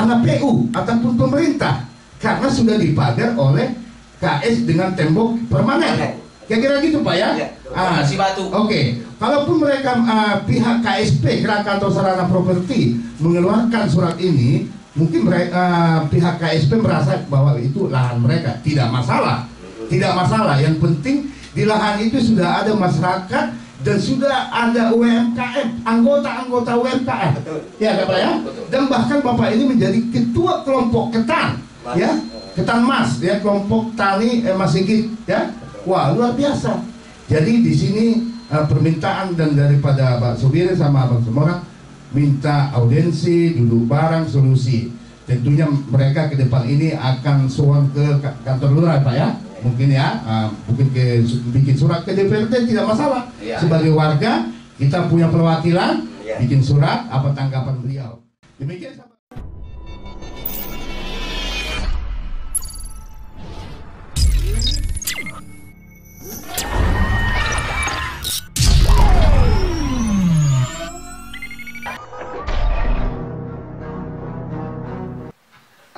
mana PU ataupun pemerintah, karena sudah dipagar oleh KS dengan tembok permanen. Kira-kira gitu Pak ya? Oke. Kalaupun mereka pihak KSP Krakatau Sarana Properti mengeluarkan surat ini, mungkin mereka pihak KSP merasa bahwa itu lahan mereka, tidak masalah. Tidak masalah. Yang penting di lahan itu sudah ada masyarakat dan sudah ada UMKM, anggota-anggota UMKM. Ya Pak ya? Dan bahkan Bapak ini menjadi ketua kelompok ketan, ya, ketan mas, ya, kelompok tani Mas Sigit, ya. Wah, luar biasa. Jadi di sini permintaan dan daripada Pak Subirin sama Abang Sumorang minta audiensi, duduk bareng, solusi. Tentunya mereka ke depan ini akan sowan ke kantor lurah Pak ya. Mungkin ya, mungkin bikin surat ke DPRD tidak masalah. Sebagai warga kita punya perwakilan, bikin surat, apa tanggapan beliau. Demikian.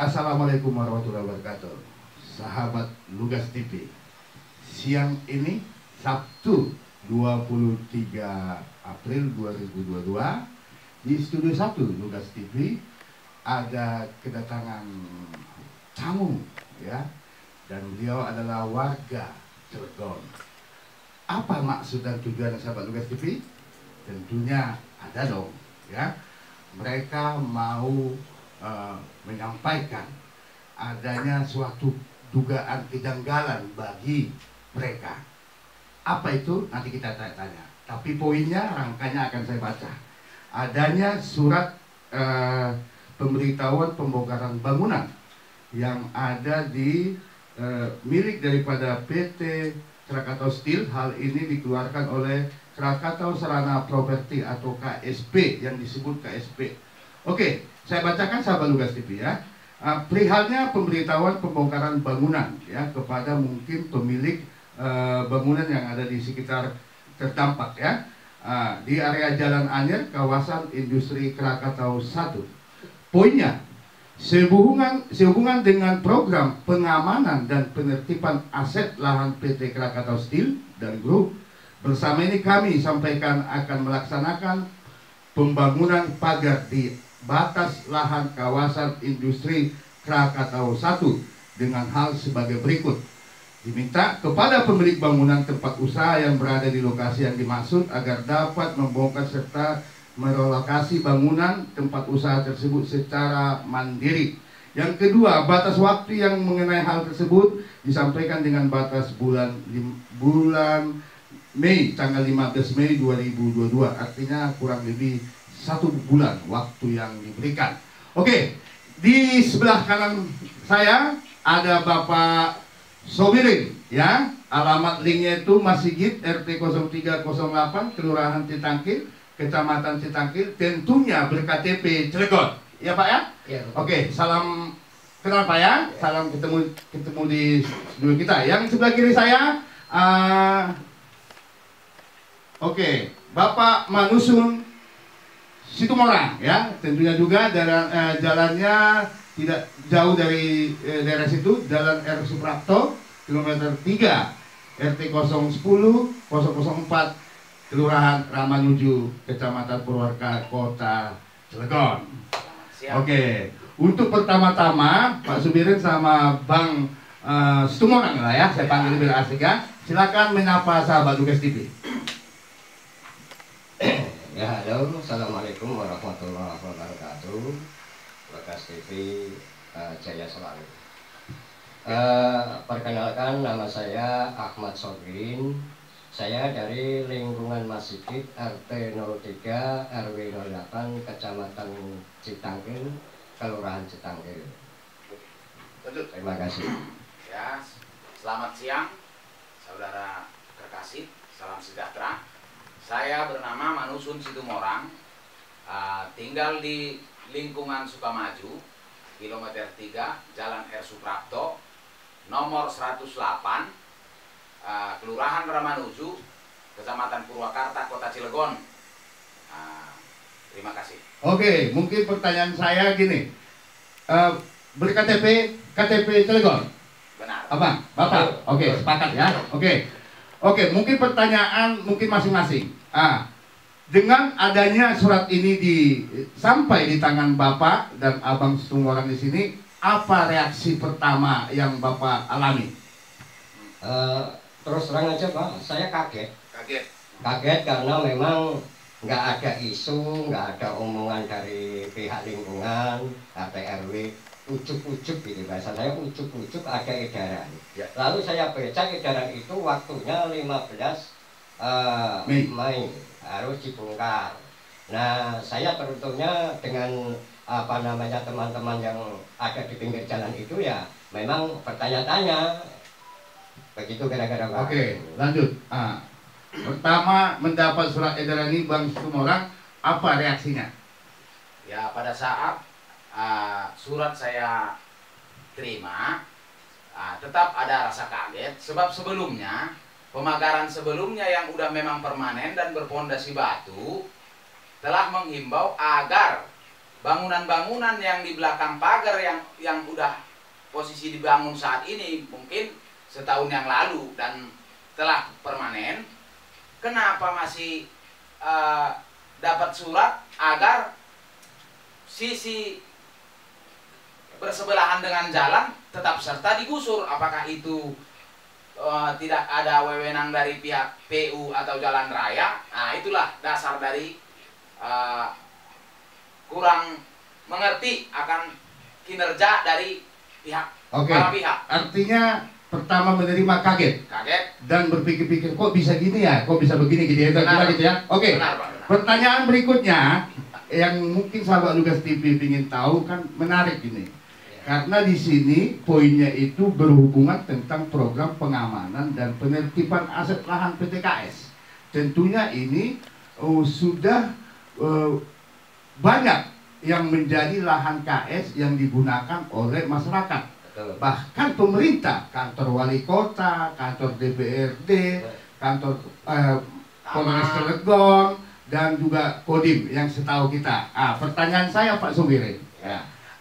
Assalamualaikum warahmatullahi wabarakatuh. Sahabat Lugas TV. Siang ini Sabtu 23 April 2022 di Studio 1 Lugas TV ada kedatangan tamu, ya, dan beliau adalah warga Cilegon. Apa maksud dan tujuan sahabat Lugas TV? Tentunya ada dong, ya. Mereka mau menyampaikan adanya suatu dugaan kejanggalan bagi mereka. Apa itu? Nanti kita tanya-tanya. Tapi poinnya, rangkanya akan saya baca. Adanya surat pemberitahuan pembongkaran bangunan yang ada di milik daripada PT Krakatau Steel. Hal ini dikeluarkan oleh Krakatau Sarana Properti atau KSP, yang disebut KSP. Oke, saya bacakan sahabat Lugas TV ya. Perihalnya pemberitahuan pembongkaran bangunan ya kepada mungkin pemilik bangunan yang ada di sekitar terdampak ya, di area Jalan Anyer, kawasan industri Krakatau 1. Poinnya, sehubungan dengan program pengamanan dan penertiban aset lahan PT Krakatau Steel dan Group, bersama ini kami sampaikan akan melaksanakan pembangunan pagar di batas lahan kawasan industri Krakatau 1 dengan hal sebagai berikut. Diminta kepada pemilik bangunan tempat usaha yang berada di lokasi yang dimaksud agar dapat membongkar serta merelokasi bangunan tempat usaha tersebut secara mandiri. Yang kedua, batas waktu yang mengenai hal tersebut disampaikan dengan batas bulan Mei, tanggal 15 Mei 2022, artinya kurang lebih 1 bulan waktu yang diberikan. Oke, di sebelah kanan saya ada Bapak Sobirin, ya. Alamat linknya itu Mas Sigit, RT 0308, Kelurahan Citangkil, Kecamatan Citangkil, tentunya berKTP Cilegon. Ya Pak ya? Ya. Oke, salam kenal Pak ya. Salam ketemu di studio kita. Yang sebelah kiri saya, oke, Bapak Manusun Situmorang ya, tentunya juga jalannya tidak jauh dari daerah situ, Jalan R. Suprapto, kilometer 3, RT 010-004, Kelurahan Ramanuju, Kecamatan Purwakarta, Kota Cilegon. Oke, untuk pertama-tama Pak Subirin sama Bang Situmorang lah ya, saya panggil biar asik ya. Silakan menyapa sahabat Lugas TV. Ya, halo, assalamualaikum warahmatullahi wabarakatuh. Lugas TV Jaya selalu. Perkenalkan, nama saya Ahmad Sobirin. Saya dari lingkungan Mas Sigit, RT 03 RW 08, Kecamatan Citangkil, Kelurahan Citangkil. Terima kasih. Ya, selamat siang, saudara terkasih, salam sejahtera. Saya bernama Manusun Situmorang, tinggal di lingkungan Sukamaju, kilometer 3, Jalan R. Suprapto, nomor 108, Kelurahan Ramanuju, Kecamatan Purwakarta, Kota Cilegon. Terima kasih. Oke, mungkin pertanyaan saya gini, beri KTP Cilegon. Benar. Abang, Bapak. Oke, sepakat ya. Oke, mungkin pertanyaan mungkin masing-masing. Dengan adanya surat ini sampai di tangan Bapak dan Abang Situmorang di sini, apa reaksi pertama yang Bapak alami? Terus terang aja Pak, saya kaget. Kaget. Karena memang nggak ada isu, nggak ada omongan dari pihak lingkungan, RT RW, ujuk-ujuk gitu, bahasa saya ujuk-ujuk ada edaran. Ya. Lalu saya baca edaran itu waktunya 15 Mei harus dibongkar. Nah, saya tentunya dengan teman-teman yang ada di pinggir jalan itu ya memang bertanya-tanya. Begitu kira-kira Pak. Oke, lanjut. Pertama mendapat surat edaran ini Bang Situmorang, apa reaksinya? Ya, pada saat surat saya terima, tetap ada rasa kaget sebab sebelumnya pemagaran sebelumnya yang udah memang permanen dan berpondasi batu telah menghimbau agar bangunan-bangunan yang di belakang pagar yang udah posisi dibangun saat ini mungkin setahun yang lalu dan telah permanen, kenapa masih dapat surat agar sisi bersebelahan dengan jalan tetap serta digusur? Apakah itu tidak ada wewenang dari pihak PU atau jalan raya? Nah, itulah dasar dari kurang mengerti akan kinerja dari para pihak. Artinya pertama menerima kaget Kaget. dan berpikir-pikir kok bisa gini ya, kok bisa begini gitu ya, gitu ya. Oke. Benar, Pak, benar. Pertanyaan berikutnya yang mungkin sahabat Lugas TV ingin tahu kan menarik ini. Karena di sini poinnya itu berhubungan tentang program pengamanan dan penertiban aset lahan PTKS. Tentunya ini sudah banyak yang menjadi lahan KS yang digunakan oleh masyarakat. Bahkan pemerintah, kantor wali kota, kantor DPRD, kantor Polres Cilegon, dan juga Kodim yang setahu kita. Pertanyaan saya Pak Subirin,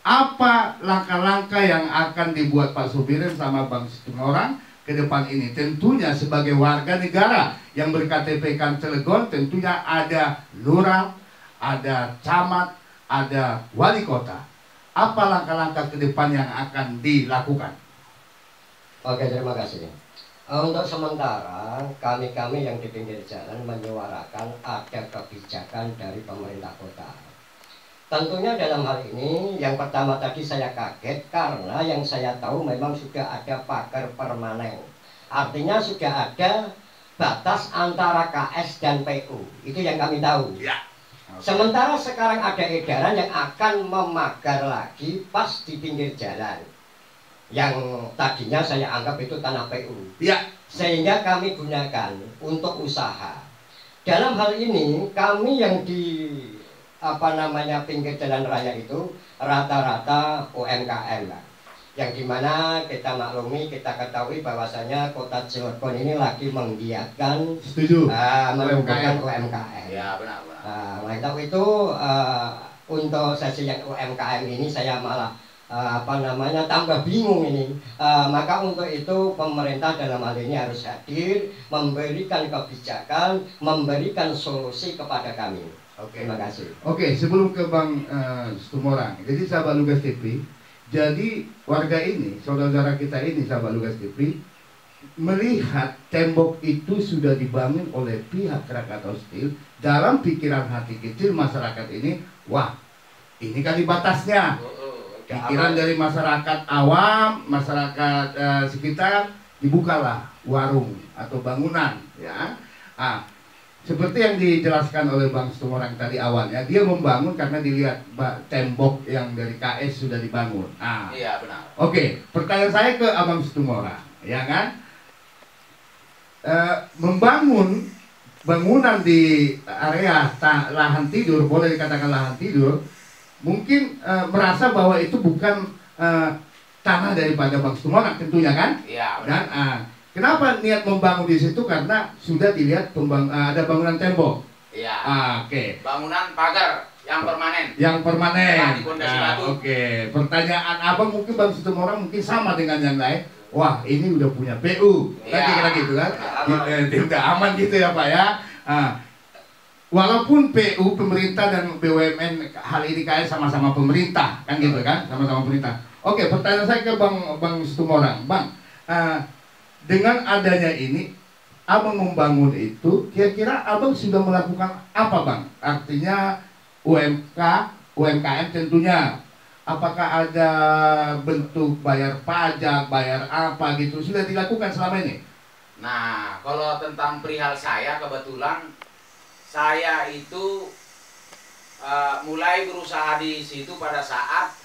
apa langkah-langkah yang akan dibuat Pak Subirin sama Bang Situmorang ke depan ini? Tentunya sebagai warga negara yang berKTP Cilegon, tentunya ada lurah, ada camat, ada wali kota. Apa langkah-langkah ke depan yang akan dilakukan? Oke, terima kasih. Untuk sementara, kami-kami yang di pinggir jalan menyuarakan ada kebijakan dari pemerintah kota. Tentunya dalam hal ini, yang pertama tadi saya kaget karena yang saya tahu memang sudah ada pagar permanen. Artinya sudah ada batas antara KS dan PU. Itu yang kami tahu. Ya. Sementara sekarang ada edaran yang akan memagar lagi pas di pinggir jalan. Yang tadinya saya anggap itu tanah PU. Ya. Sehingga kami gunakan untuk usaha. Dalam hal ini kami yang di pinggir jalan raya itu rata-rata UMKM lah. Yang dimana kita maklumi, kita ketahui bahwasanya kota Cilegon ini lagi menggiatkan menumbuhkan UMKM. Ya, benar. Oleh itu untuk sesi yang UMKM ini saya malah tambah bingung ini. Maka untuk itu pemerintah dalam hal ini harus hadir, memberikan kebijakan, memberikan solusi kepada kami. Terima kasih. Oke, sebelum ke Bang Situmorang, jadi sahabat Lugas TV, jadi warga ini, saudara-saudara kita ini, sahabat Lugas TV, melihat tembok itu sudah dibangun oleh pihak Krakatau Steel. Dalam pikiran hati kecil masyarakat ini, wah, ini kali batasnya. Pikiran dari masyarakat awam, masyarakat sekitar, dibukalah warung atau bangunan, ya. Seperti yang dijelaskan oleh Bang Situmorang tadi awalnya, dia membangun karena dilihat tembok yang dari KS sudah dibangun. Iya, benar. Oke, pertanyaan saya ke Abang Situmorang, ya kan? Membangun bangunan di area lahan tidur, boleh dikatakan lahan tidur, mungkin merasa bahwa itu bukan tanah daripada Bang Situmorang tentunya kan? Iya, benar. Dan kenapa niat membangun di situ? Karena sudah dilihat ada bangunan tembok. Iya. Oke. Bangunan pagar Yang permanen. Yang permanen. Di Pondasi Nah, Batu. oke. Pertanyaan abang mungkin Bang Situmorang mungkin sama dengan yang lain. Wah, ini udah punya PU, kan Iya. kira-kira gitu kan? Aman. Udah aman gitu ya Pak ya. Walaupun PU pemerintah dan BUMN hal ini kayak sama-sama pemerintah, kan gitu kan? Sama-sama pemerintah. Oke, pertanyaan saya ke Bang Situmorang. Bang, dengan adanya ini, abang membangun itu, kira-kira abang sudah melakukan apa Bang? Artinya UMKM tentunya. Apakah ada bentuk bayar pajak, bayar apa gitu, sudah dilakukan selama ini? Nah, kalau tentang perihal saya, kebetulan saya itu mulai berusaha di situ pada saat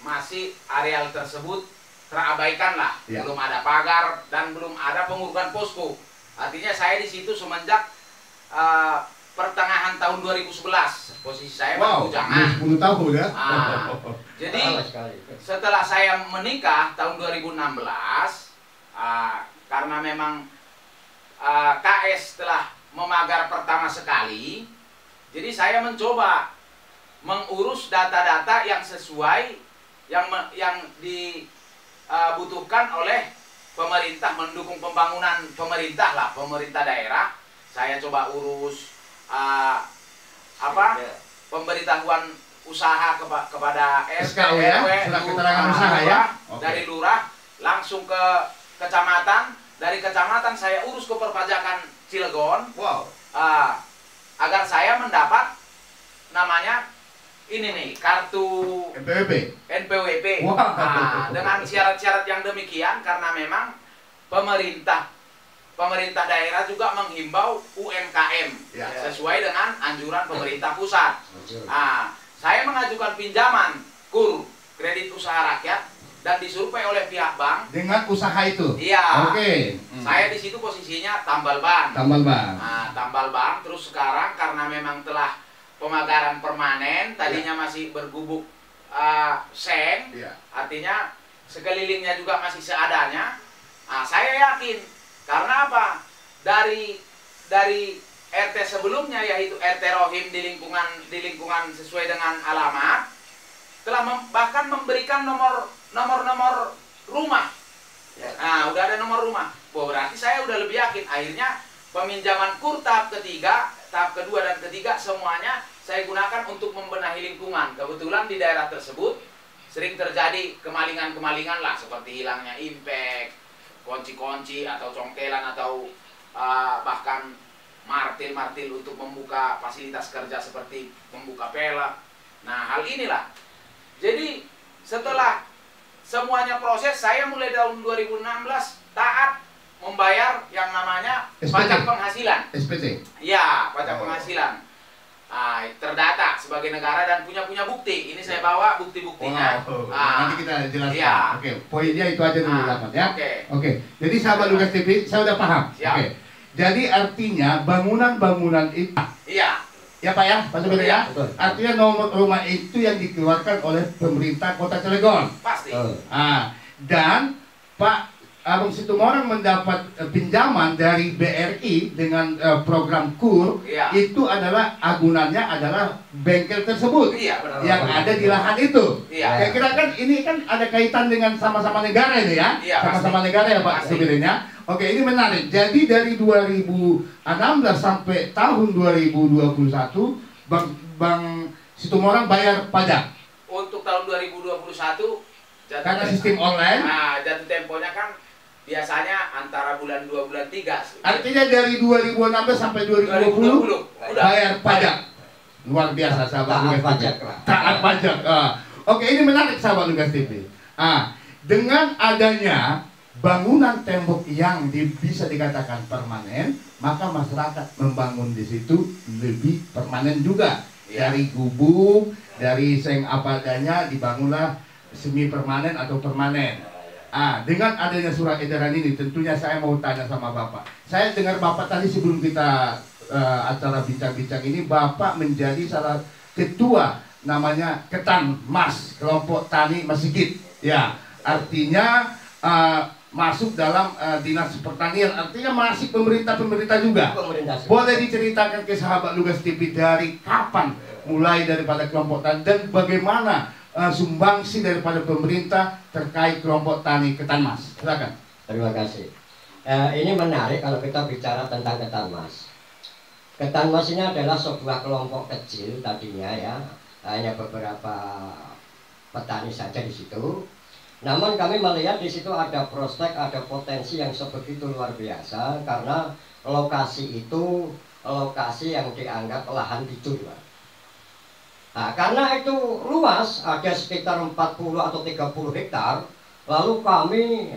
masih areal tersebut terabaikan lah, Ya. belum ada pagar dan belum ada pengurukan posko. Artinya saya di situ semenjak pertengahan tahun 2011, posisi saya Wow, bujangan. 10 tahun ya? Jadi Lama sekali. setelah saya menikah tahun 2016, karena memang KS telah memagar pertama sekali, jadi saya mencoba mengurus data-data yang sesuai yang dibutuhkan oleh pemerintah, mendukung pembangunan pemerintah lah, pemerintah daerah. Saya coba urus pemberitahuan usaha kepada RT, SKU ya? RW, Surat keterangan usaha ya? Oke. dari lurah langsung ke kecamatan, dari kecamatan saya urus ke perpajakan Cilegon, Wow. agar saya mendapat namanya ini nih, kartu NPWP. NPWP. Wow. Dengan syarat-syarat yang demikian, karena memang pemerintah daerah juga menghimbau UMKM Ya. sesuai dengan anjuran pemerintah pusat. Muncul. Saya mengajukan pinjaman KUR, kredit usaha rakyat, dan disurvei oleh pihak bank. Dengan usaha itu? Iya. Oke. Saya di situ posisinya tambal ban. Tambal ban. Tambal ban. Terus sekarang karena memang telah pemagaran permanen, tadinya masih bergubuk seng, Iya. artinya sekelilingnya juga masih seadanya. Saya yakin karena apa? Dari RT sebelumnya, yaitu RT Rohim di lingkungan sesuai dengan alamat, telah bahkan memberikan nomor rumah. Udah ada nomor rumah. Berarti saya udah lebih yakin. Akhirnya peminjaman KUR tahap ketiga, tahap kedua dan ketiga semuanya saya gunakan untuk membenahi lingkungan. Kebetulan di daerah tersebut sering terjadi kemalingan-kemalingan lah, seperti hilangnya impact, kunci-kunci atau congkelan, atau bahkan martil untuk membuka fasilitas kerja seperti membuka pelak. Nah, hal inilah. Jadi setelah semuanya proses, saya mulai tahun 2016 taat membayar yang namanya SPT. pajak penghasilan. SPT. Ya, pajak penghasilan. Terdata sebagai negara dan punya bukti. Ini saya bawa bukti-buktinya. Wow. Nanti kita jelaskan. Iya. Oke, poinnya itu aja dulu dapat ya. Oke. Jadi sahabat Lukas TV, saya udah paham. Siap. Oke. Jadi artinya bangunan-bangunan itu, Iya. ya Pak ya, Pak Supir ya. Betul. Artinya nomor rumah itu yang dikeluarkan oleh pemerintah Kota Cilegon. Pasti. Dan Pak Abang Situmorang mendapat pinjaman dari BRI dengan program KUR. Iya. Itu adalah agunannya adalah bengkel tersebut Iya, benar. yang ada di lahan itu. Iya. Kira-kira kan ini kan ada kaitan dengan sama-sama negara ini ya, Iya, sama-sama pasti. negara ya Pak Pasti. Supirnya. Oke, ini menarik. Jadi dari 2016 sampai tahun 2021, Bang Situmorang bayar pajak Untuk tahun 2021 karena sistem online. jatuh temponya kan biasanya antara bulan 2 bulan 3. Artinya dari 2016 sampai 2020 udah bayar pajak. Luar biasa sahabat Taat Lukas pajak. TV. Taat pajak. Oke, ini menarik sahabat Lukas TV. Dengan adanya bangunan tembok yang bisa dikatakan permanen, maka masyarakat membangun di situ lebih permanen juga. Ya. Dari gubuk, dari seng apa adanya dibangunlah semi permanen atau permanen. Dengan adanya surat edaran ini, tentunya saya mau tanya sama Bapak. Saya dengar Bapak tadi sebelum kita acara bincang-bincang ini, Bapak menjadi salah ketua namanya Ketan Mas, kelompok tani Masigit. Ya, artinya masuk dalam dinas pertanian, artinya masih pemerintah juga. Pemerintah. Boleh diceritakan ke sahabat Lugas TV dari kapan mulai daripada kelompok tani dan bagaimana sumbangsi daripada pemerintah terkait kelompok tani Ketanmas? Silakan. Terima kasih. Ini menarik kalau kita bicara tentang Ketanmas. Ketanmas ini adalah sebuah kelompok kecil tadinya ya, hanya beberapa petani saja di situ. Namun kami melihat di situ ada prospek, ada potensi yang sebegitu luar biasa karena lokasi itu lokasi yang dianggap lahan tidur. Nah, karena itu luas, ada sekitar 40 atau 30 hektar, lalu kami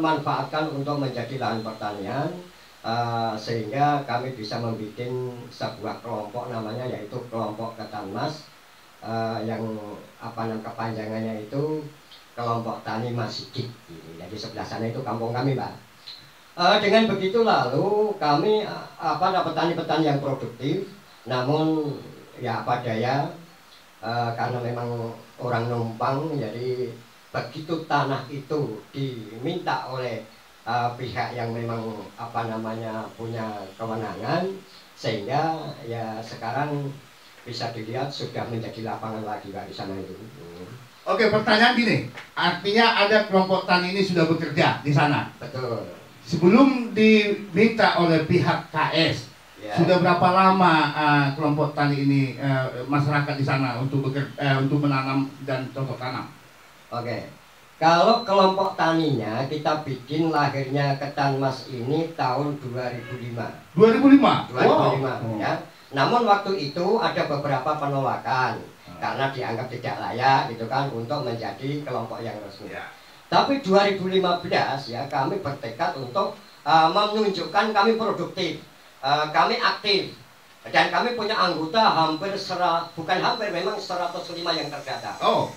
manfaatkan untuk menjadi lahan pertanian. Sehingga kami bisa membuat sebuah kelompok namanya yaitu kelompok Ketanmas yang kepanjangannya itu kelompok tani Masjid. Jadi sebelah sana itu kampung kami, Pak. Dengan begitu lalu kami petani-petani yang produktif, namun ya apa daya karena memang orang numpang, jadi begitu tanah itu diminta oleh pihak yang memang punya kewenangan, sehingga ya sekarang bisa dilihat sudah menjadi lapangan lagi Pak di sana itu. Oke, pertanyaan gini, artinya ada kelompok tani ini sudah bekerja di sana. Betul. Sebelum diminta oleh pihak KS, ya, sudah berapa lama kelompok tani ini masyarakat di sana untuk menanam dan cocok tanam? Oke. Kalau kelompok taninya kita bikin lahirnya Ketanmas ini tahun 2005. 2005? 2005 wow. Ya. Namun waktu itu ada beberapa penolakan karena dianggap tidak layak gitu kan untuk menjadi kelompok yang resmi. Ya. Tapi 2015 ya kami bertekad untuk menunjukkan kami produktif, kami aktif. Dan kami punya anggota memang 105 yang terdata. Oh.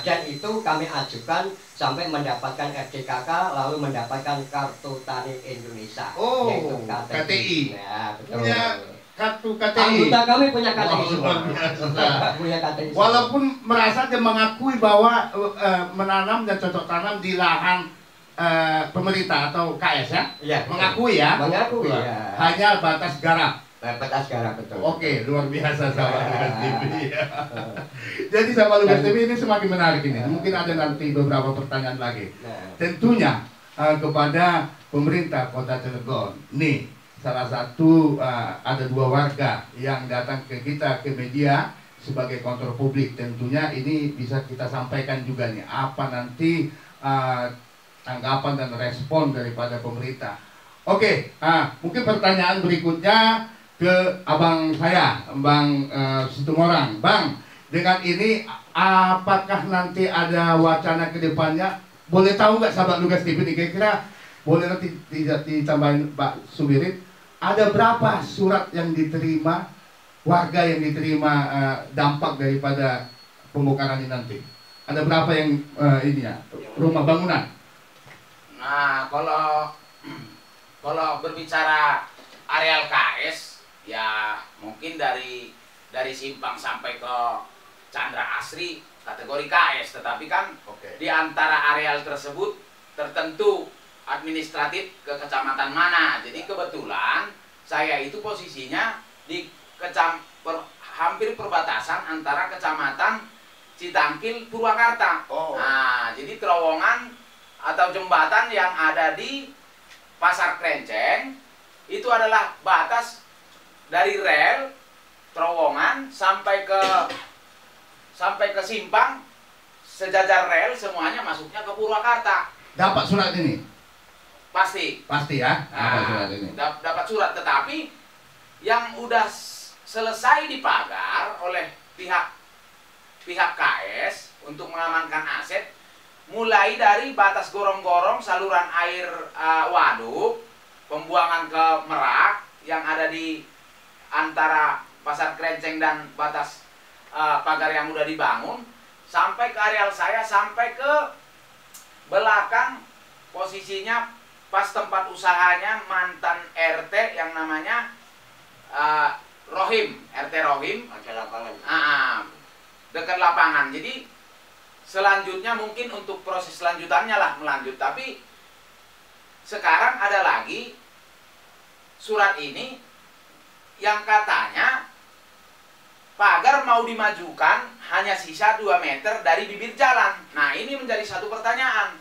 Dan itu kami ajukan sampai mendapatkan RDKK, lalu mendapatkan Kartu Tani Indonesia. Oh, yaitu KTI. Ya, betul. Punya kartu KTI. Anggota kami punya KTI semua. Punya KTI. Walaupun merasa dan mengakui bahwa menanam dan cocok tanam di lahan pemerintah atau KS ya? Ya, mengakui ya? Mengakui ya. Hanya batas garap. Batas garap, betul. Oke, luar biasa sahabat Lugas TV. Jadi sahabat Lugas TV ini semakin menarik ini. Mungkin ada nanti beberapa pertanyaan lagi. Tentunya kepada pemerintah Kota Cilegon. Nih, salah satu ada 2 warga yang datang ke kita ke media sebagai kontrol publik. Tentunya ini bisa kita sampaikan juga nih apa nanti tanggapan dan respon daripada pemerintah. Oke, mungkin pertanyaan berikutnya ke abang saya, Bang Situmorang. Bang, dengan ini apakah nanti ada wacana ke depannya? Boleh tahu nggak sahabat Lugas TV ini? Kira-kira boleh nanti ditambahin Pak Subirit, ada berapa surat yang diterima, warga yang diterima dampak daripada pembongkaran ini nanti? Ada berapa yang rumah bangunan? Nah, kalau berbicara areal KS, ya mungkin dari Simpang sampai ke Chandra Asri kategori KS, tetapi kan di antara areal tersebut tertentu administratif ke kecamatan mana. Jadi kebetulan saya itu posisinya di hampir perbatasan antara kecamatan Citangkil Purwakarta. Nah, jadi terowongan atau jembatan yang ada di Pasar Krenceng itu adalah batas dari rel terowongan sampai ke Simpang, sejajar rel semuanya masuknya ke Purwakarta. Dapat surat ini? Pasti ya. Dapat surat ini. Dapat surat, tetapi yang udah selesai dipagar oleh pihak KS untuk mengamankan aset, mulai dari batas gorong-gorong saluran air waduk, pembuangan ke Merak yang ada di antara Pasar Krenceng dan batas pagar yang udah dibangun, sampai ke areal saya, sampai ke belakang posisinya pas tempat usahanya mantan RT yang namanya Rohim, RT Rohim, dekat lapangan. Jadi selanjutnya mungkin untuk proses selanjutannya lah melanjut. Tapi sekarang ada lagi surat ini yang katanya pagar mau dimajukan hanya sisa 2 meter dari bibir jalan. Nah, ini menjadi satu pertanyaan.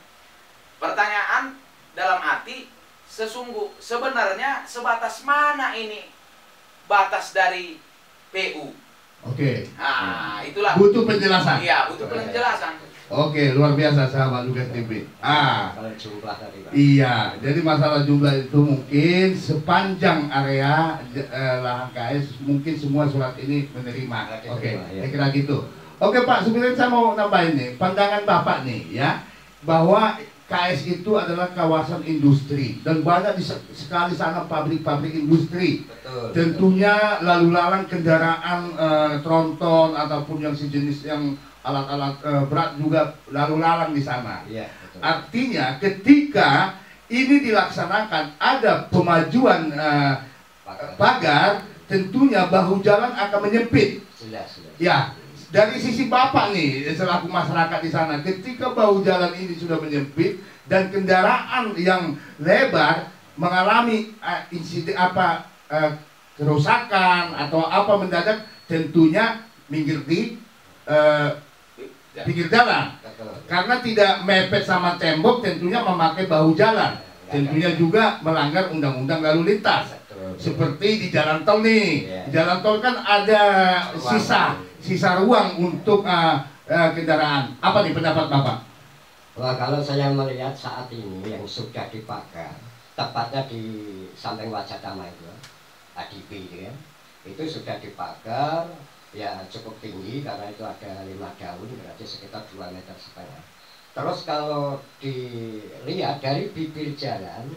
Pertanyaan dalam arti sebenarnya sebatas mana ini batas dari PU? Oke. Nah, itulah. Butuh penjelasan. Iya, butuh penjelasan. Oke, luar biasa sahabat Lukas TV. Kalau jumlah tadi, Pak. Iya, jadi masalah jumlah itu mungkin sepanjang area lahan KS mungkin semua surat ini menerima. Oke, ya. saya kira gitu. Oke Pak, sebenarnya saya mau nambahin nih, pandangan Bapak nih ya, bahwa KS itu adalah kawasan industri dan banyak sekali sana pabrik-pabrik industri. Betul. Tentunya lalu lalang kendaraan tronton ataupun yang sejenis yang alat-alat berat juga lalu lalang di sana. Iya, betul. Artinya ketika ini dilaksanakan ada pemajuan pagar, tentunya bahu jalan akan menyempit. Jelas. Ya, dari sisi Bapak nih selaku masyarakat di sana, ketika bahu jalan ini sudah menyempit dan kendaraan yang lebar mengalami insiden kerusakan atau apa mendadak, tentunya minggir di pinggir jalan. Karena tidak mepet sama tembok, tentunya memakai bahu jalan. Tentunya juga melanggar undang-undang lalu lintas. Seperti di jalan tol nih. Di jalan tol kan ada sisa ruang untuk kendaraan. Apa nih pendapat Bapak? Wah, kalau saya melihat saat ini yang sudah dipagar, tepatnya di samping Wajah Tama itu, ADB itu ya, itu sudah dipagar. Ya cukup tinggi karena itu ada 5 daun, berarti sekitar 2,5 meter. Terus kalau dilihat dari bibir jalan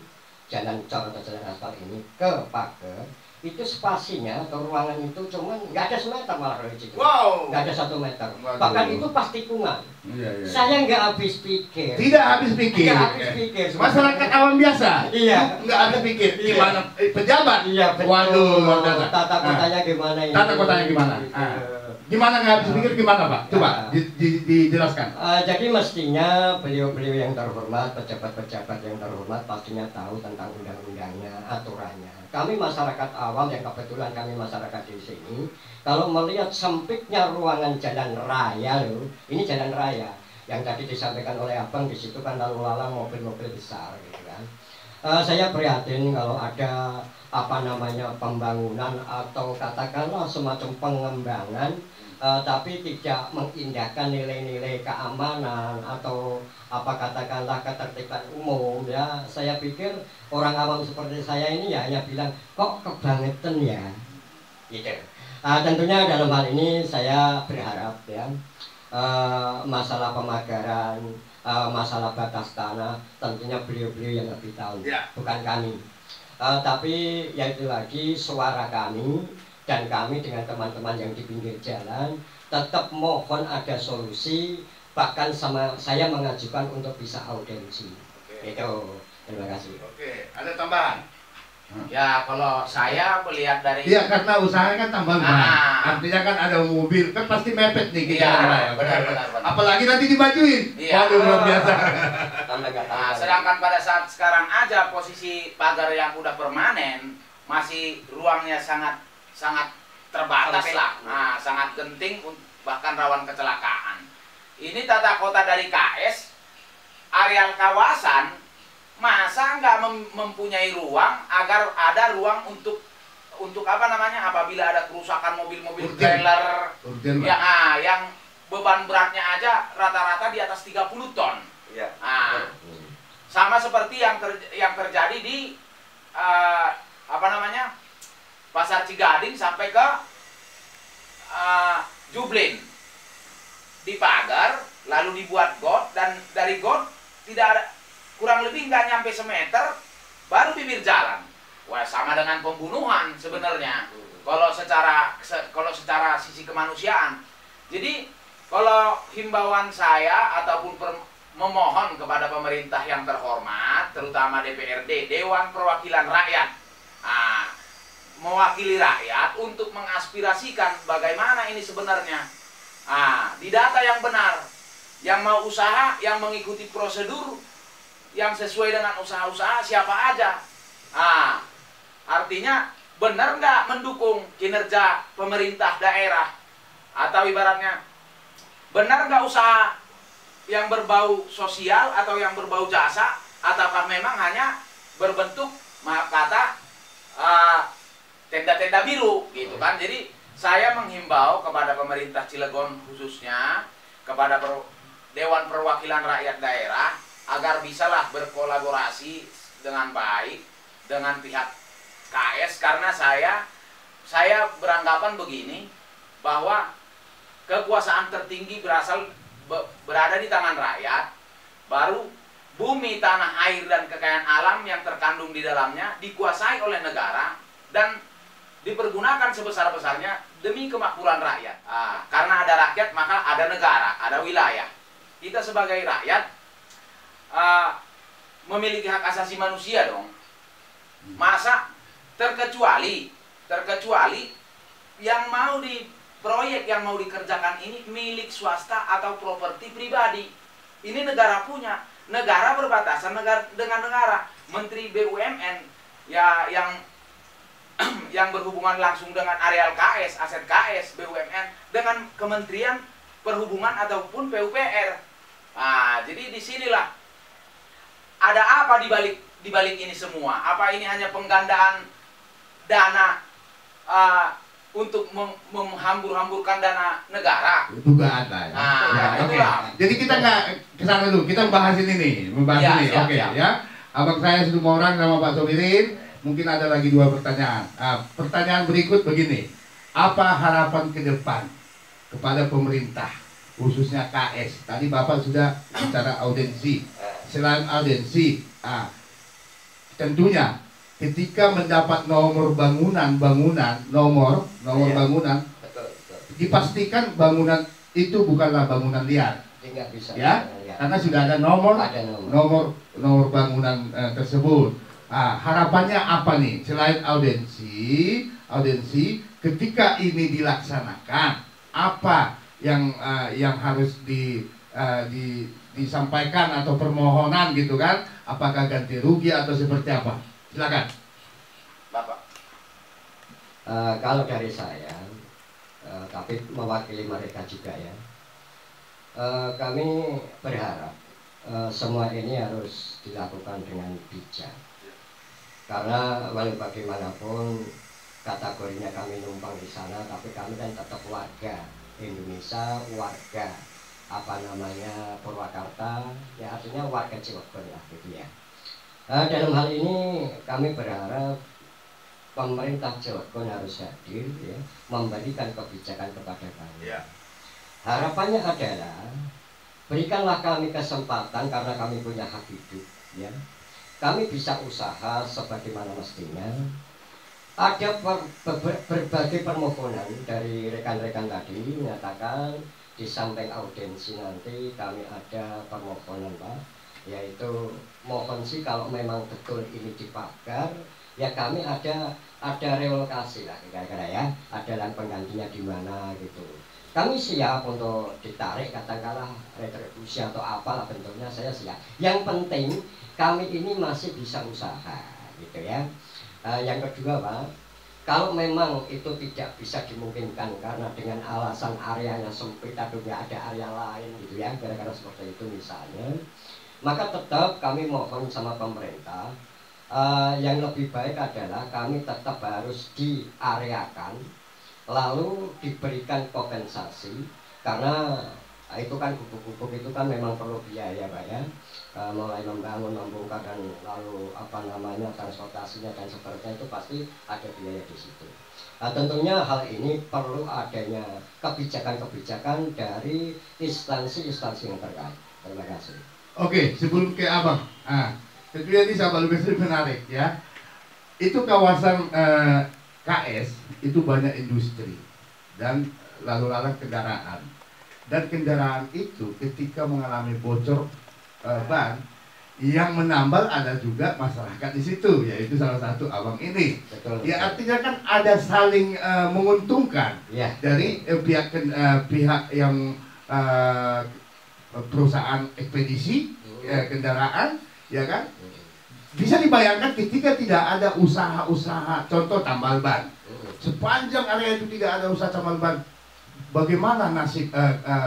cor atau jalan aspal ini ke pagar, itu spasinya atau ruangan itu cuman nggak ada 1 meter malah kalau itu. Wow. Nggak ada 1 meter. Waduh. Bahkan itu pas tikungan. Iya. Saya nggak habis pikir. Tidak habis pikir. Nggak habis pikir. Masyarakat awam biasa. Iya. Nggak habis pikir. Iya. Gimana pejabat? Iya, betul. Waduh, luar biasa. Tata kotanya gimana ini? Tata kotanya gimana? Gimana nggak habis pikir gimana Pak? Coba dijelaskan. Jadi mestinya beliau-beliau yang terhormat, pejabat-pejabat yang terhormat pastinya tahu tentang undang-undangnya, aturannya. Kami masyarakat awam yang kebetulan kami masyarakat di sini, kalau melihat sempitnya ruangan jalan raya loh, ini jalan raya yang tadi disampaikan oleh Abang, di situ kan lalu lalang mobil-mobil besar gitu kan. Saya prihatin kalau ada pembangunan atau katakanlah semacam pengembangan tapi tidak mengindahkan nilai-nilai keamanan atau katakanlah ketertiban umum ya. Saya pikir orang awam seperti saya ini ya hanya bilang kok kebangetan ya gitu. Tentunya dalam hal ini saya berharap ya masalah pemagaran, masalah batas tanah tentunya beliau-beliau yang lebih tahu, bukan kami. Tapi yaitu lagi suara kami dan kami dengan teman-teman yang di pinggir jalan tetap mohon ada solusi, bahkan sama saya mengajukan untuk bisa audiensi. Itu terima kasih. Oke, ada tambahan? Ya kalau saya melihat dari Iya, karena usahanya kan tambal ban. Artinya kan ada mobil, kan pasti mepet nih kita. Iya, benar. Apalagi nanti dimajuin. Iya. Waduh, luar biasa. Nah, sedangkan pada saat sekarang aja posisi pagar yang udah permanen masih ruangnya sangat terbatas lah. Nah, sangat genting bahkan rawan kecelakaan. Ini tata kota dari KS, areal kawasan masa nggak mempunyai ruang agar ada ruang untuk apabila ada kerusakan mobil-mobil trailer ya, yang beban beratnya aja rata-rata di atas 30 ton. Ya. Sama seperti yang terjadi di Pasar Cigading sampai ke Jublin, dipagar lalu dibuat got dan dari got tidak ada, kurang lebih nggak nyampe 1 meter baru bibir jalan. Wah, sama dengan pembunuhan sebenarnya kalau secara sisi kemanusiaan. Jadi kalau himbauan saya ataupun memohon kepada pemerintah yang terhormat, terutama DPRD, Dewan Perwakilan Rakyat, mewakili rakyat untuk mengaspirasikan bagaimana ini sebenarnya. Di data yang benar, Yang mau usaha, yang mengikuti prosedur, yang sesuai dengan usaha-usaha siapa aja. Nah, artinya benar nggak mendukung kinerja pemerintah daerah? Atau ibaratnya, benar nggak usaha yang berbau sosial atau yang berbau jasa? Ataukah memang hanya berbentuk, maaf kata, tenda-tenda biru gitu kan? Jadi saya menghimbau kepada pemerintah Cilegon khususnya, kepada Dewan Perwakilan Rakyat Daerah, agar bisalah berkolaborasi dengan baik dengan pihak KS, karena saya beranggapan begini, bahwa kekuasaan tertinggi berada di tangan rakyat, baru bumi, tanah air, dan kekayaan alam yang terkandung di dalamnya dikuasai oleh negara dan dipergunakan sebesar-besarnya demi kemakmuran rakyat. Karena ada rakyat maka ada negara, ada wilayah. Kita sebagai rakyat memiliki hak asasi manusia dong. Masa terkecuali yang mau di proyek yang mau dikerjakan ini milik swasta atau properti pribadi. Ini negara punya, negara berbatasan dengan negara. Menteri BUMN ya yang berhubungan langsung dengan areal KS, aset KS, BUMN dengan Kementerian Perhubungan ataupun PUPR. Jadi disinilah ada apa di balik ini semua? Apa ini hanya penggandaan dana untuk menghambur-hamburkan dana negara? Itu nggak ada ya. Itulah. Jadi kita nggak kesana dulu, kita membahas ini nih, Siap. ya. Abang saya semua orang sama Pak Somirin, mungkin ada lagi 2 pertanyaan. Pertanyaan berikut begini, apa harapan ke depan kepada pemerintah, khususnya KS? Tadi Bapak sudah bicara audiensi. Selain audiensi, tentunya ketika mendapat nomor bangunan, nomor bangunan, dipastikan bangunan itu bukanlah bangunan liar, ya, karena sudah ada nomor bangunan tersebut. Harapannya apa nih? Selain audiensi, ketika ini dilaksanakan, apa yang harus disampaikan atau permohonan gitu kan? Apakah ganti rugi atau seperti apa? Silakan, Bapak. Kalau dari saya, tapi mewakili mereka juga ya, kami berharap semua ini harus dilakukan dengan bijak, karena walau bagaimanapun kategorinya kami numpang di sana, tapi kami kan tetap warga Indonesia, warga Purwakarta, ya artinya warga Cilegon lah gitu ya. Dalam hal ini kami berharap pemerintah Cilegon harus hadir ya, memberikan kebijakan kepada kami. Harapannya adalah berikanlah kami kesempatan, karena kami punya hak hidup ya. Kami bisa usaha sebagaimana mestinya. Ada berbagai permohonan dari rekan-rekan tadi menyatakan di samping audiensi nanti kami ada permohonan Pak, yaitu mohon sih kalau memang betul ini dipagar ya kami ada relokasi lah kira-kira ya, ada lahan penggantinya di mana gitu. Kami siap untuk ditarik katakanlah retribusi atau apalah bentuknya, saya siap. Yang penting kami ini masih bisa usaha gitu ya. Yang kedua Pak, kalau memang itu tidak bisa dimungkinkan karena dengan alasan areanya sempit atau nggak ada area lain gitu ya, kira-kira seperti itu misalnya, maka tetap kami mohon sama pemerintah, yang lebih baik adalah kami tetap harus diareakan, lalu diberikan kompensasi, karena itu kan gubuk-gubuk itu kan memang perlu biaya Pak ya, mulai membangun, membongkar, dan lalu transportasinya dan seterusnya itu pasti ada biaya di situ. Tentunya hal ini perlu adanya kebijakan-kebijakan dari instansi-instansi yang terkait. Terima kasih. Oke, sebelum ke Abang, tentunya ini sahabat Lukas menarik ya. Itu kawasan KS itu banyak industri dan lalu lalang kendaraan. Dan kendaraan itu ketika mengalami bocor ban, yang menambal ada juga masyarakat di situ, yaitu salah satu Abang ini. Betul, ya artinya kan ada saling menguntungkan ya, dari pihak yang perusahaan ekspedisi kendaraan, ya kan? Bisa dibayangkan ketika tidak ada usaha-usaha, contoh tambal ban, sepanjang area itu tidak ada usaha tambal ban, bagaimana nasib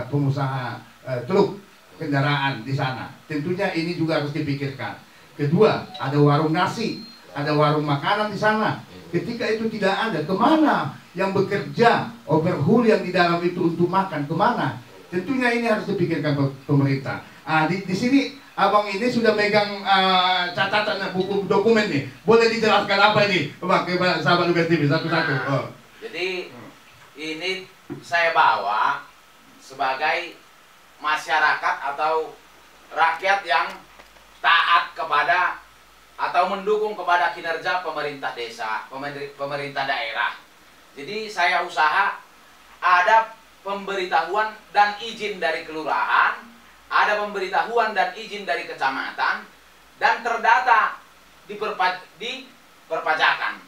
pengusaha truk kendaraan di sana? Tentunya ini juga harus dipikirkan. Kedua, ada warung nasi, ada warung makanan di sana. Ketika itu tidak ada, kemana yang bekerja overhaul yang di dalam itu untuk makan, kemana? Tentunya ini harus dipikirkan pemerintah. Di sini abang ini sudah megang catatan buku dokumen nih. Boleh dijelaskan apa ini, Bang, ke sahabat Lugas TV satu-satu. Jadi ini saya bawa sebagai masyarakat atau rakyat yang taat kepada atau mendukung kepada kinerja pemerintah desa, pemerintah daerah. Jadi saya usaha ada pemberitahuan dan izin dari kelurahan, ada pemberitahuan dan izin dari kecamatan, dan terdata di perpajakan.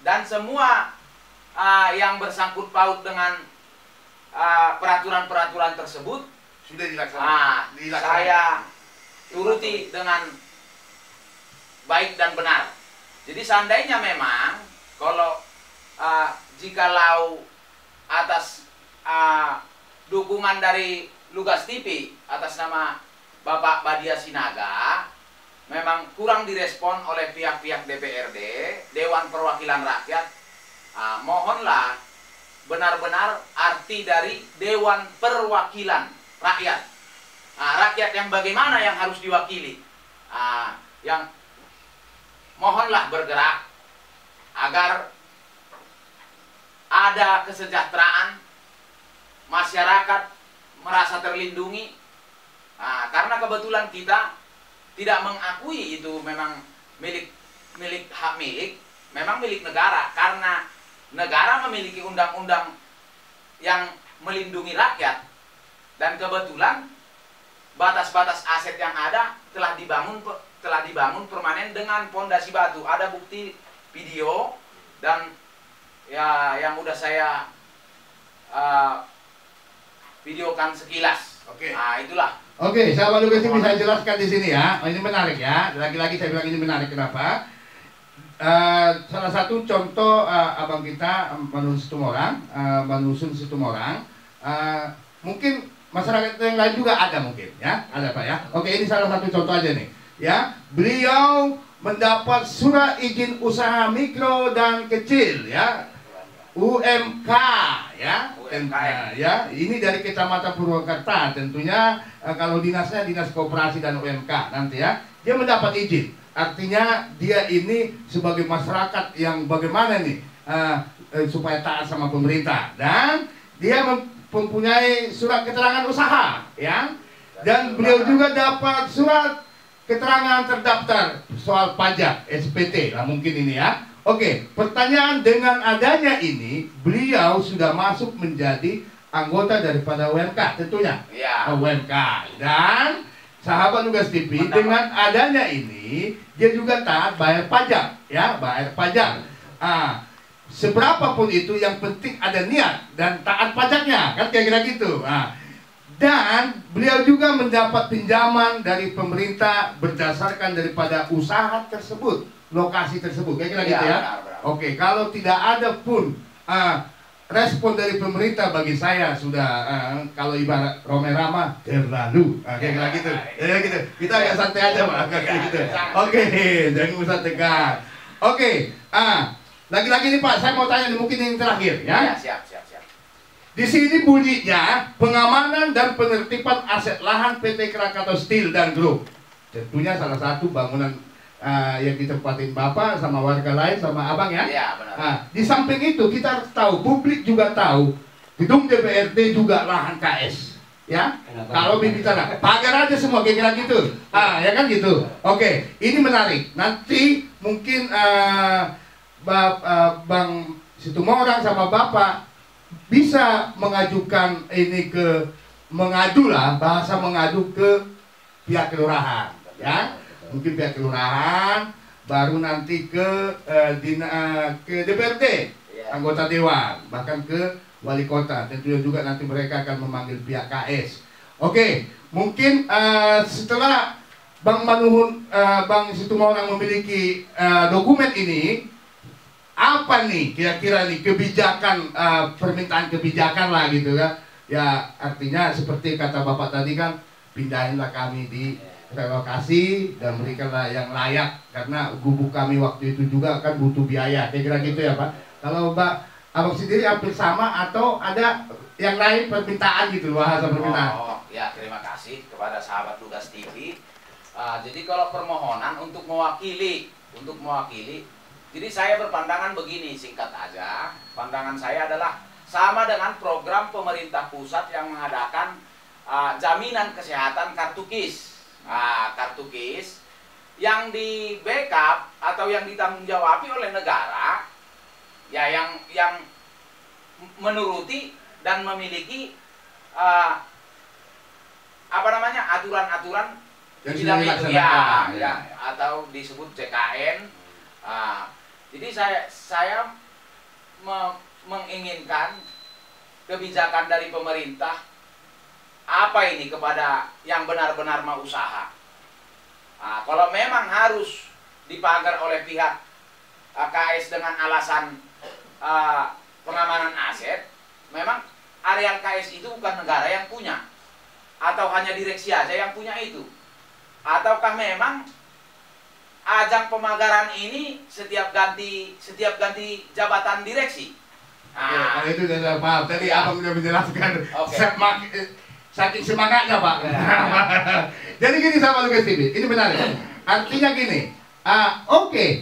Dan semua yang bersangkut paut dengan peraturan-peraturan tersebut sudah dilaksanakan. Saya turuti dengan baik dan benar. Jadi seandainya memang kalau jikalau atas dukungan dari Lugas TV atas nama Bapak Badia Sinaga memang kurang direspon oleh pihak-pihak DPRD, Dewan Perwakilan Rakyat, mohonlah benar-benar arti dari Dewan Perwakilan Rakyat. Rakyat yang bagaimana yang harus diwakili, yang mohonlah bergerak agar ada kesejahteraan, masyarakat merasa terlindungi, karena kebetulan kita tidak mengakui itu memang hak milik, memang milik negara, karena negara memiliki undang-undang yang melindungi rakyat, dan kebetulan batas-batas aset yang ada telah dibangun permanen dengan pondasi batu. Ada bukti video dan ya yang udah saya videokan sekilas. Oke. Itulah. Oke, sahabat Lugas TV bisa jelaskan di sini ya. Ini menarik ya. Lagi-lagi saya bilang ini menarik. Kenapa? Salah satu contoh abang kita Manusun Situmorang, mungkin masyarakat yang lain juga ada mungkin ya, ada Pak ya. Oke, ini salah satu contoh aja nih ya. Beliau mendapat surat izin usaha mikro dan kecil ya, UMK ya, ya. Ini dari Kecamatan Purwakarta. Tentunya kalau dinasnya dinas koperasi dan UMK nanti ya, dia mendapat izin. Artinya dia ini sebagai masyarakat yang bagaimana nih supaya taat sama pemerintah, dan dia mempunyai surat keterangan usaha ya, dan beliau juga dapat surat keterangan terdaftar soal pajak SPT lah mungkin ini ya. Oke, pertanyaan, dengan adanya ini beliau sudah masuk menjadi anggota daripada UMK tentunya ya. UMK, dan sahabat Lugas TV dengan adanya ini dia juga taat bayar pajak ya, bayar pajak. Seberapapun itu yang penting ada niat dan taat pajaknya kan, kira-kira gitu. Dan beliau juga mendapat pinjaman dari pemerintah berdasarkan daripada usaha tersebut, lokasi tersebut, kira-kira gitu ya. Oke, kalau tidak ada pun respon dari pemerintah, bagi saya sudah kalau ibarat Romerama terlalu, kayak gitu. Ya gitu. Kita agak santai aja Pak, kayak gitu. Oke, jangan usah tegang. Oke, lagi-lagi nih Pak, saya mau tanya nih, mungkin yang terakhir ya. Siap. Di sini bunyinya pengamanan dan penertiban aset lahan PT Krakatau Steel dan Group. Tentunya salah satu bangunan yang ditempatin Bapak sama warga lain sama Abang ya. Iya, benar. Di samping itu kita harus tahu, publik juga tahu, gedung DPRD juga lahan KS. Ya, kalau bicara pagar aja semua kira-kira gitu. Ya kan gitu. Oke, ini menarik. Nanti mungkin Bang Situmorang sama Bapak bisa mengajukan ini mengadu ke pihak kelurahan ya. Mungkin pihak kelurahan, baru nanti ke DPRD, anggota dewan, bahkan ke wali kota. Tentunya juga nanti mereka akan memanggil pihak KS. Oke, mungkin setelah Bang Manuhun, Bang Situmorang memiliki dokumen ini, apa nih kira-kira nih kebijakan, permintaan kebijakan lah gitu kan? Ya artinya seperti kata Bapak tadi kan, pindahinlah kami di relokasi dan berikanlah yang layak, karena gubuk kami waktu itu juga kan butuh biaya, kira-kira gitu ya Pak. Kalau Abang sendiri hampir sama atau ada yang lain permintaan gitu, bahasa permintaan? Oh ya, terima kasih kepada sahabat Lugas TV. Jadi kalau permohonan untuk mewakili, jadi saya berpandangan begini, singkat aja. Pandangan saya adalah sama dengan program pemerintah pusat yang mengadakan jaminan kesehatan kartu KIS. Kartu KIS yang di backup atau yang ditanggung-jawabi oleh negara, ya yang menuruti dan memiliki aturan-aturan yang bidang sudah itu dilaksanakan, ya, atau disebut CKN. Jadi saya menginginkan kebijakan dari pemerintah apa ini kepada yang benar-benar mau usaha. Kalau memang harus dipagar oleh pihak KS dengan alasan pengamanan aset, memang areal KS itu bukan negara yang punya, atau hanya direksi aja yang punya itu. Ataukah memang ajang pemagaran ini setiap ganti jabatan direksi? Kalau itu sudah paham. Tadi Abang sudah menjelaskan. Saking semangatnya Pak. Jadi gini sahabat Lugas TV, ini benar. Artinya gini,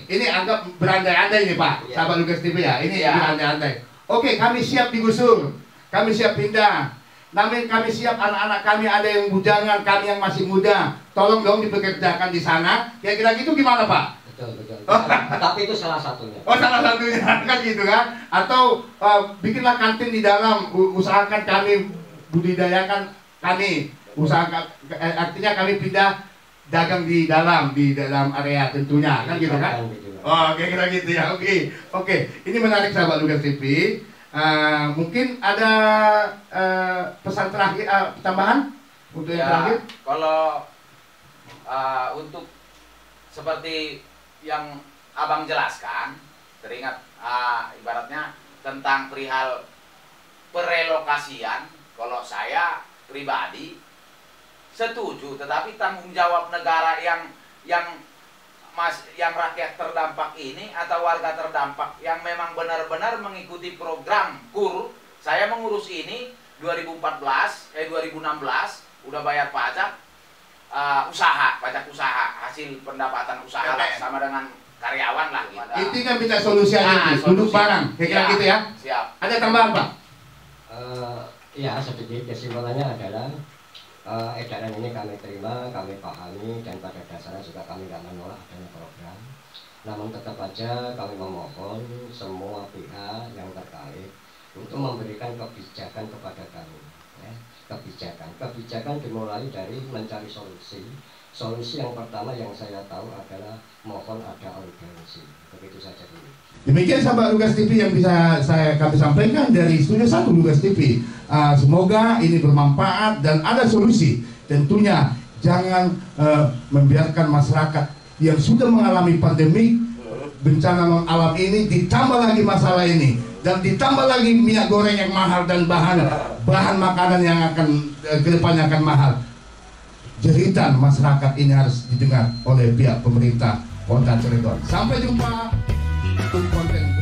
ini anggap berandai-andai nih Pak, sahabat Lugas TV ya. Ini berandai-andai. Kami siap digusur, kami siap pindah. Namun kami siap, anak-anak kami ada yang bujangan, kami yang masih muda, tolong dong dipekerjakan di sana. Kira-kira gitu gimana Pak? Betul. Tapi itu salah satunya. Salah satunya kan gitu kan? Atau bikinlah kantin di dalam, usahakan kami budidayakan, kami usahakan, artinya kami pindah dagang di dalam area tentunya, kan gitu kan? Kira-kira gitu ya. Oke. Ini menarik sahabat Lugas TV. Mungkin ada pesan terakhir, tambahan untuk yang terakhir? Kalau untuk seperti yang Abang jelaskan, teringat ibaratnya tentang perihal perelokasian, kalau saya pribadi setuju, tetapi tanggung jawab negara yang rakyat terdampak ini atau warga terdampak yang memang benar-benar mengikuti program KUR. Saya mengurus ini 2016 udah bayar pajak pajak usaha, hasil pendapatan usaha lah, sama dengan karyawan lah gitu. Intinya minta solusi aja, duduk bareng, kayak gitu ya. Siap. Ada tambahan Pak? Ya, sedikit kesimpulannya adalah edaran ini kami terima, kami pahami, dan pada dasarnya juga kami tidak menolak adanya program. Namun tetap aja kami memohon semua pihak yang terkait untuk memberikan kebijakan kepada kami. Kebijakan dimulai dari mencari solusi yang pertama yang saya tahu adalah mohon ada audiensi. Begitu saja dulu. Demikian sahabat Lugas TV yang bisa kami sampaikan dari Studio 1 Lugas TV. Semoga ini bermanfaat dan ada solusi. Tentunya jangan membiarkan masyarakat yang sudah mengalami pandemi, bencana alam ini, ditambah lagi masalah ini, dan ditambah lagi minyak goreng yang mahal dan bahan makanan yang akan kedepannya akan mahal. Jeritan masyarakat ini harus didengar oleh pihak pemerintah Kota Cilegon. Sampai jumpa untuk konten